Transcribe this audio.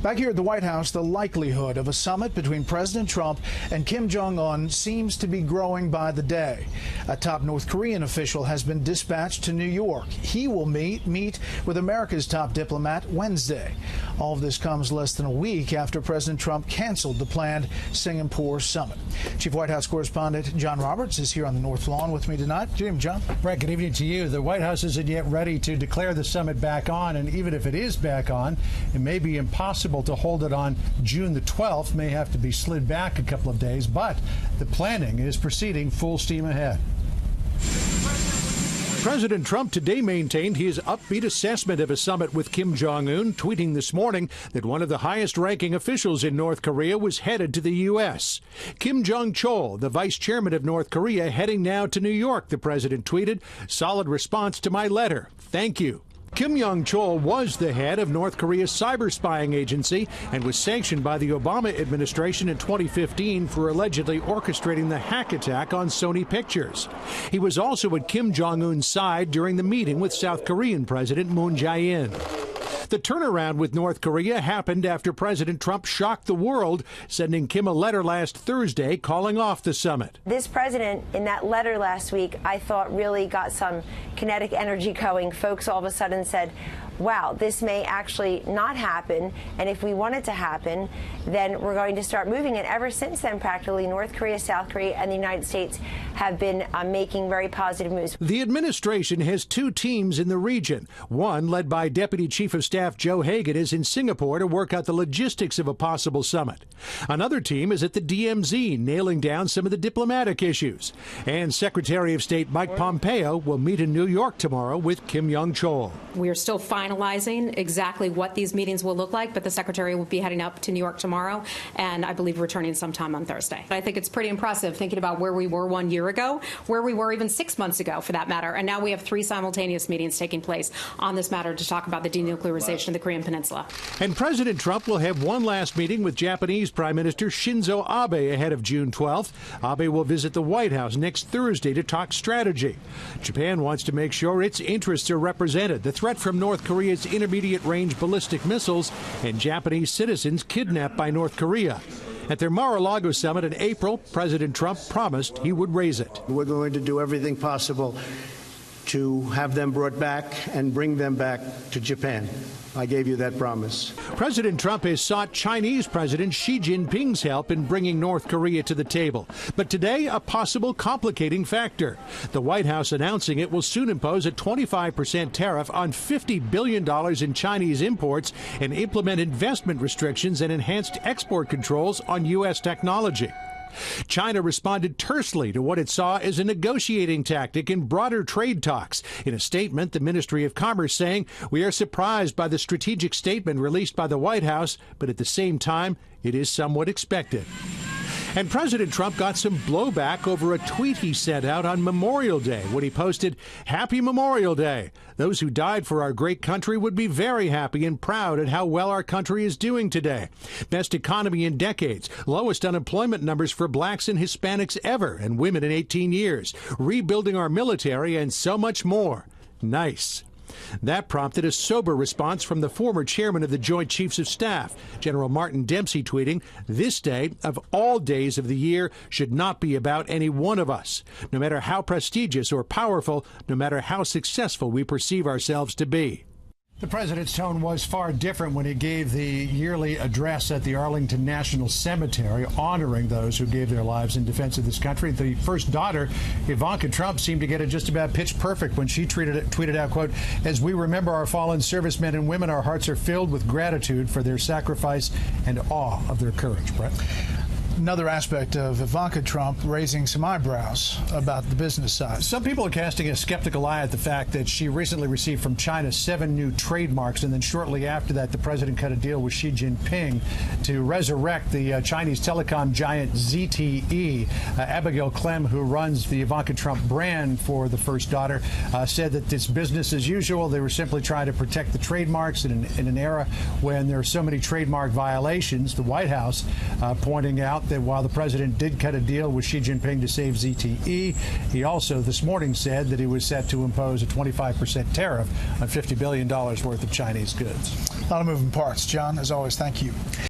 Back here at the White House, the likelihood of a summit between President Trump and Kim Jong Un seems to be growing by the day. A top North Korean official has been dispatched to New York. He will meet with America's top diplomat Wednesday. All of this comes less than a week after President Trump canceled the planned Singapore summit. Chief White House correspondent John Roberts is here on the North Lawn with me tonight. Good evening, John. Brett, good evening to you. The White House isn't yet ready to declare the summit back on, and even if it is back on, it may be impossible to hold it on June the 12th, may have to be slid back a couple of days, but the planning is proceeding full steam ahead. President Trump today maintained his upbeat assessment of a summit with Kim Jong Un, tweeting this morning that one of the highest-ranking officials in North Korea was headed to the U.S. Kim Jong-chol, the vice chairman of North Korea, heading now to New York, the president tweeted. Solid response to my letter. Thank you. Kim Jong-chol was the head of North Korea's cyber spying agency and was sanctioned by the Obama administration in 2015 for allegedly orchestrating the hack attack on Sony Pictures. He was also at Kim Jong-un's side during the meeting with South Korean President Moon Jae-in. The turnaround with North Korea happened after President Trump shocked the world, sending Kim a letter last Thursday calling off the summit. This president, in that letter last week, I thought really got some kinetic energy going. Folks all of a sudden said, wow, this may actually not happen, and if we want it to happen, then we're going to start moving. And ever since then, practically, North Korea, South Korea, and the United States have been making very positive moves. The administration has two teams in the region. One, led by Deputy Chief of Staff Joe Hagan, is in Singapore to work out the logistics of a possible summit. Another team is at the DMZ, nailing down some of the diplomatic issues. And Secretary of State Mike Pompeo will meet in New York tomorrow with Kim Jong-chol. We are still finalizing exactly what these meetings will look like, but the Secretary will be heading up to New York tomorrow, and I believe returning sometime on Thursday. I think it's pretty impressive thinking about where we were 1 year ago, where we were even 6 months ago, for that matter, and now we have 3 simultaneous meetings taking place on this matter to talk about the denuclearization of the Korean Peninsula. And President Trump will have one last meeting with Japanese Prime Minister Shinzo Abe ahead of June 12th. Abe will visit the White House next Thursday to talk strategy. Japan wants to make sure its interests are represented. The threat from North Korea's intermediate-range ballistic missiles and Japanese citizens kidnapped by North Korea. At their Mar-a-Lago summit in April, President Trump promised he would raise it. We're going to do everything possible to have them brought back and bring them back to Japan. I gave you that promise. President Trump has sought Chinese President Xi Jinping's help in bringing North Korea to the table. But today, a possible complicating factor. The White House announcing it will soon impose a 25% tariff on $50 billion in Chinese imports and implement investment restrictions and enhanced export controls on U.S. technology. China responded tersely to what it saw as a negotiating tactic in broader trade talks. In a statement, the Ministry of Commerce saying, "We are surprised by the strategic statement released by the White House, but at the same time, it is somewhat expected." And President Trump got some blowback over a tweet he sent out on Memorial Day when he posted, "Happy Memorial Day. Those who died for our great country would be very happy and proud at how well our country is doing today. Best economy in decades, lowest unemployment numbers for blacks and Hispanics ever, and women in 18 years, rebuilding our military, and so much more. Nice." That prompted a sober response from the former chairman of the Joint Chiefs of Staff, General Martin Dempsey, tweeting, "This day, of all days of the year, should not be about any one of us, no matter how prestigious or powerful, no matter how successful we perceive ourselves to be." The president's tone was far different when he gave the yearly address at the Arlington National Cemetery, honoring those who gave their lives in defense of this country. The first daughter, Ivanka Trump, seemed to get it just about pitch perfect when she tweeted out, quote, "As we remember our fallen servicemen and women, our hearts are filled with gratitude for their sacrifice and awe of their courage." Brett? Another aspect of Ivanka Trump raising some eyebrows about the business side. Some people are casting a skeptical eye at the fact that she recently received from China 7 new trademarks, and then shortly after that, the president cut a deal with Xi Jinping to resurrect the Chinese telecom giant ZTE. Abigail Clem, who runs the Ivanka Trump brand for the first daughter, said that it's business as usual. They were simply trying to protect the trademarks in an era when there are so many trademark violations. The White House pointing out that while the president did cut a deal with Xi Jinping to save ZTE, he also this morning said that he was set to impose a 25% tariff on $50 billion worth of Chinese goods. A lot of moving parts. John, as always, thank you.